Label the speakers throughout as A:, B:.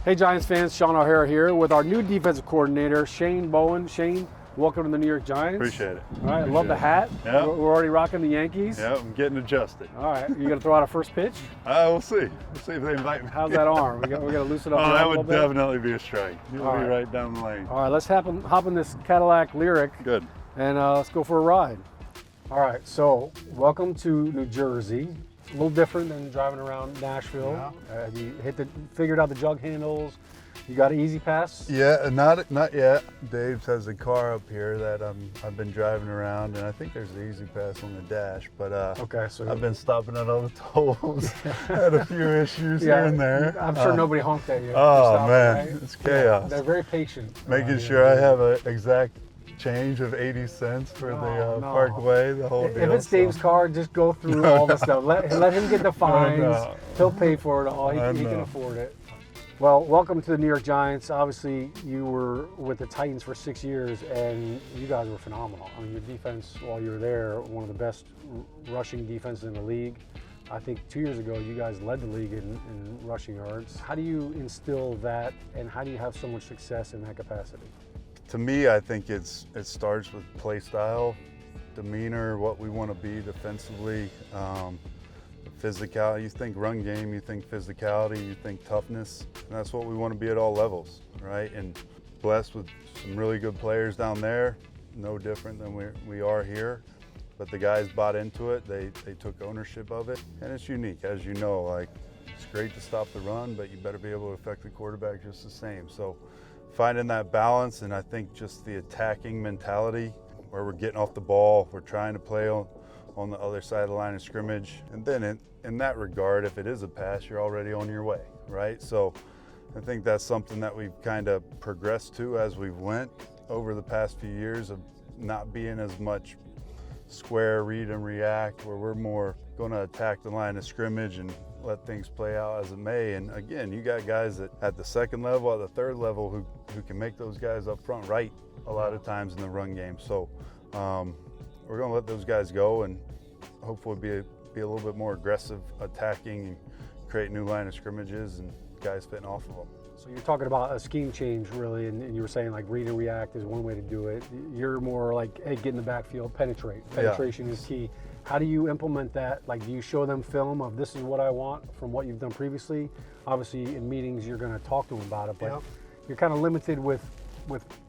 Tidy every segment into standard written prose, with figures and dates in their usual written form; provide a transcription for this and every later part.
A: Hey Giants fans, Shaun O'Hara here with our new defensive coordinator, Shane Bowen. Shane, welcome to the New York Giants.
B: Appreciate it.
A: All right, I love the hat.
B: Yeah.
A: We're already rocking the Yankees.
B: Yeah, I'm getting adjusted.
A: All right, you gonna throw out a first pitch?
B: We'll see. We'll see if they invite me.
A: How's that arm? We gotta loosen up.
B: Oh,
A: the arm
B: that
A: a little
B: would
A: bit?
B: definitely be a strike. You'll
A: All
B: be
A: right.
B: right down the lane.
A: All right, let's hop in this Cadillac Lyric.
B: Good.
A: And let's go for a ride. All right, so welcome to New Jersey. A little different than driving around Nashville.
B: Yeah.
A: You figured out the jug handles. You got an easy pass?
B: Yeah, not yet. Dave has a car up here that I've been driving around, and I think there's the easy pass on the dash. But
A: Okay, so
B: I've been stopping at all the tolls. Had a few issues here and there.
A: I'm sure nobody honked at you.
B: Oh
A: Stopping,
B: man,
A: right?
B: it's chaos.
A: They're very patient.
B: Making sure I have an exact change of 80 cents for the
A: No.
B: Parkway, the whole deal.
A: If it's Dave's car, just go through all the stuff. Let him get the fines.
B: No.
A: He'll pay for it all. He can afford it. Well, welcome to the New York Giants. Obviously, you were with the Titans for 6 years, and you guys were phenomenal. I mean, your defense, while you were there, one of the best rushing defenses in the league. I think 2 years ago, you guys led the league in rushing yards. How do you instill that, and how do you have so much success in that capacity?
B: To me, I think it starts with play style, demeanor, what we want to be defensively, physicality. You think run game, you think physicality, you think toughness, and that's what we want to be at all levels, right? And blessed with some really good players down there, no different than we are here. But the guys bought into it, they took ownership of it, and it's unique, as you know. Like, it's great to stop the run, but you better be able to affect the quarterback just the same. So finding that balance, and I think just the attacking mentality where we're getting off the ball, we're trying to play on the other side of the line of scrimmage. And then in that regard, if it is a pass, you're already on your way, right? So I think that's something that we've kind of progressed to as we've went over the past few years of not being as much square, read and react, where we're more going to attack the line of scrimmage and let things play out as it may. And again, you got guys that at the second level, at the third level, who can make those guys up front right a lot of times in the run game. So we're going to let those guys go and hopefully be a little bit more aggressive attacking and create new line of scrimmages and guys fitting off of them.
A: So you're talking about a scheme change, really, and you were saying like read and react is one way to do it. You're more like, hey, get in the backfield, penetrate. Penetration is key. How do you implement that? Like, do you show them film of this is what I want from what you've done previously? Obviously, in meetings, you're going to talk to them about it, but you're kind of limited with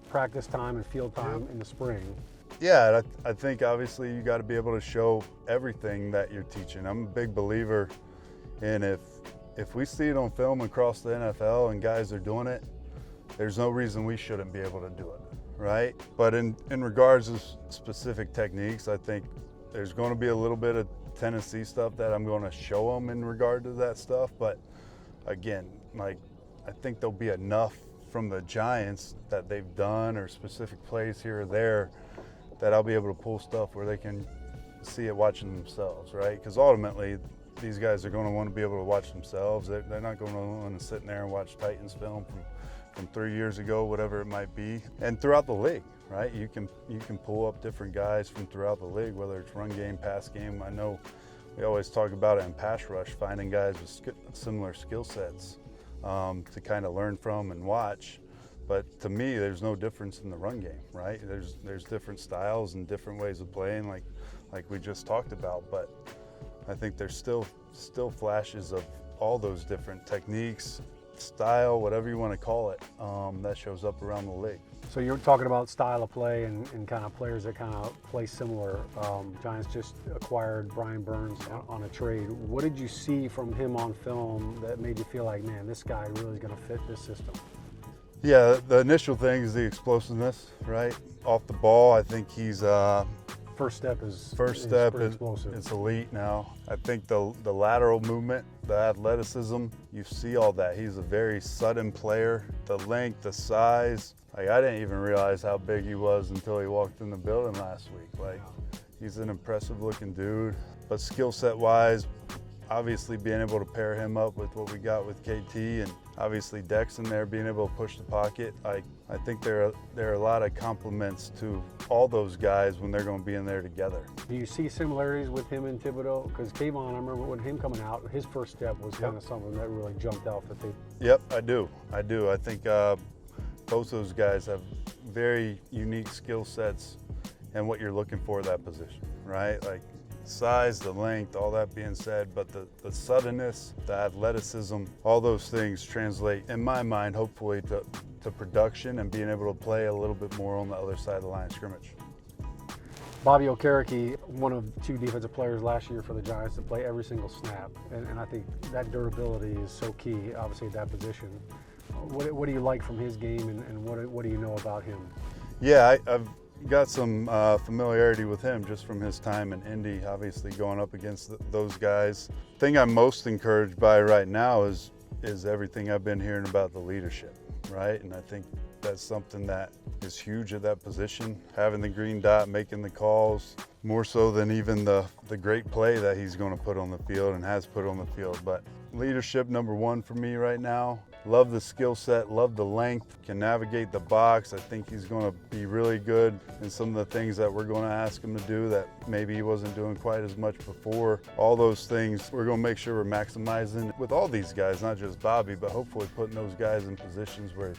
A: practice time and field time in the spring.
B: Yeah, I think obviously you got to be able to show everything that you're teaching. I'm a big believer in if we see it on film across the NFL and guys are doing it, there's no reason we shouldn't be able to do it, right? But in regards to specific techniques, I think there's going to be a little bit of Tennessee stuff that I'm going to show them in regard to that stuff. But again, like, I think there'll be enough from the Giants that they've done or specific plays here or there that I'll be able to pull stuff where they can see it watching themselves, right? Because ultimately, these guys are going to want to be able to watch themselves. They're not going to want to sit in there and watch Titans film from 3 years ago, whatever it might be. And throughout the league, right? You can pull up different guys from throughout the league, whether it's run game, pass game. I know we always talk about it in pass rush, finding guys with similar skill sets to kind of learn from and watch. But to me, there's no difference in the run game, right? There's different styles and different ways of playing, like we just talked about. But I think there's still flashes of all those different techniques, style, whatever you want to call it, that shows up around the league.
A: So you're talking about style of play and kind of players that kind of play similar. Giants just acquired Brian Burns on a trade. What did you see from him on film that made you feel like, man, this guy really is going to fit this system?
B: Yeah, the initial thing is the explosiveness, right? Off the ball, I think he's
A: First step is explosive.
B: It's elite now. I think the lateral movement, the athleticism, you see all that. He's a very sudden player. The length, the size. Like, I didn't even realize how big he was until he walked in the building last week. Like, he's an impressive looking dude. But skill set wise, obviously being able to pair him up with what we got with KT and obviously Dex in there, being able to push the pocket. I think there are a lot of compliments to all those guys when they're going to be in there together.
A: Do you see similarities with him and Thibodeau? Because Kayvon, I remember when him coming out, his first step was kind of something that really jumped out for me.
B: Yep, I do. I think both those guys have very unique skill sets and what you're looking for that position, right? Like size, the length, all that being said, but the suddenness, the athleticism, all those things translate, in my mind, hopefully to production and being able to play a little bit more on the other side of the line of scrimmage.
A: Bobby Okereke, one of 2 defensive players last year for the Giants to play every single snap, and I think that durability is so key, obviously, at that position. What do you like from his game, and what do you know about him?
B: Yeah, I've got some familiarity with him just from his time in Indy, obviously going up against those guys. The thing I'm most encouraged by right now is everything I've been hearing about the leadership, right? And I think that's something that is huge at that position, having the green dot, making the calls, more so than even the great play that he's going to put on the field and has put on the field. But leadership, number 1 for me right now. Love the skill set, love the length, can navigate the box. I think he's going to be really good in some of the things that we're going to ask him to do that maybe he wasn't doing quite as much before. All those things, we're going to make sure we're maximizing with all these guys, not just Bobby, but hopefully putting those guys in positions where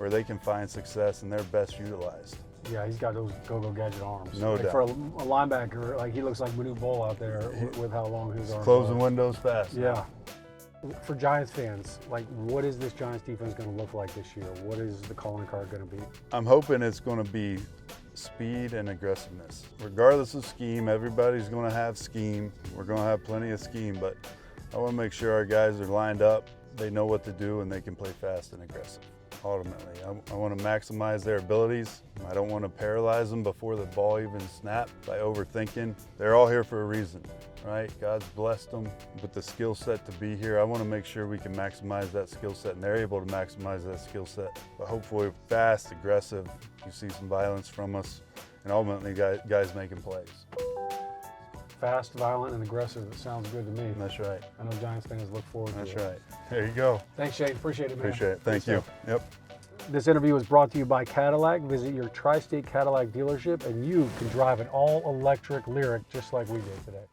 B: they can find success and they're best utilized.
A: Yeah, he's got those go-go gadget arms.
B: No doubt.
A: For a linebacker, like he looks like Manu Bowl out there with how long his arms
B: Closing
A: are.
B: windows fast.
A: Yeah. For Giants fans, like, what is this Giants defense going to look like this year? What is the calling card going to be?
B: I'm hoping it's going to be speed and aggressiveness. Regardless of scheme, everybody's going to have scheme. We're going to have plenty of scheme, but I want to make sure our guys are lined up, they know what to do, and they can play fast and aggressive. Ultimately, I want to maximize their abilities. I don't want to paralyze them before the ball even snaps by overthinking. They're all here for a reason, right? God's blessed them with the skill set to be here. I want to make sure we can maximize that skill set, and they're able to maximize that skill set. But hopefully fast, aggressive, you see some violence from us, and ultimately guys making plays.
A: Fast, violent, and aggressive. It sounds good to me.
B: That's right.
A: I know Giants fans look forward to it.
B: That's right. There you go.
A: Thanks, Shane. Appreciate it, man.
B: Appreciate it. Thank you. Yep.
A: This interview was brought to you by Cadillac. Visit your Tri-State Cadillac dealership, and you can drive an all-electric Lyric just like we did today.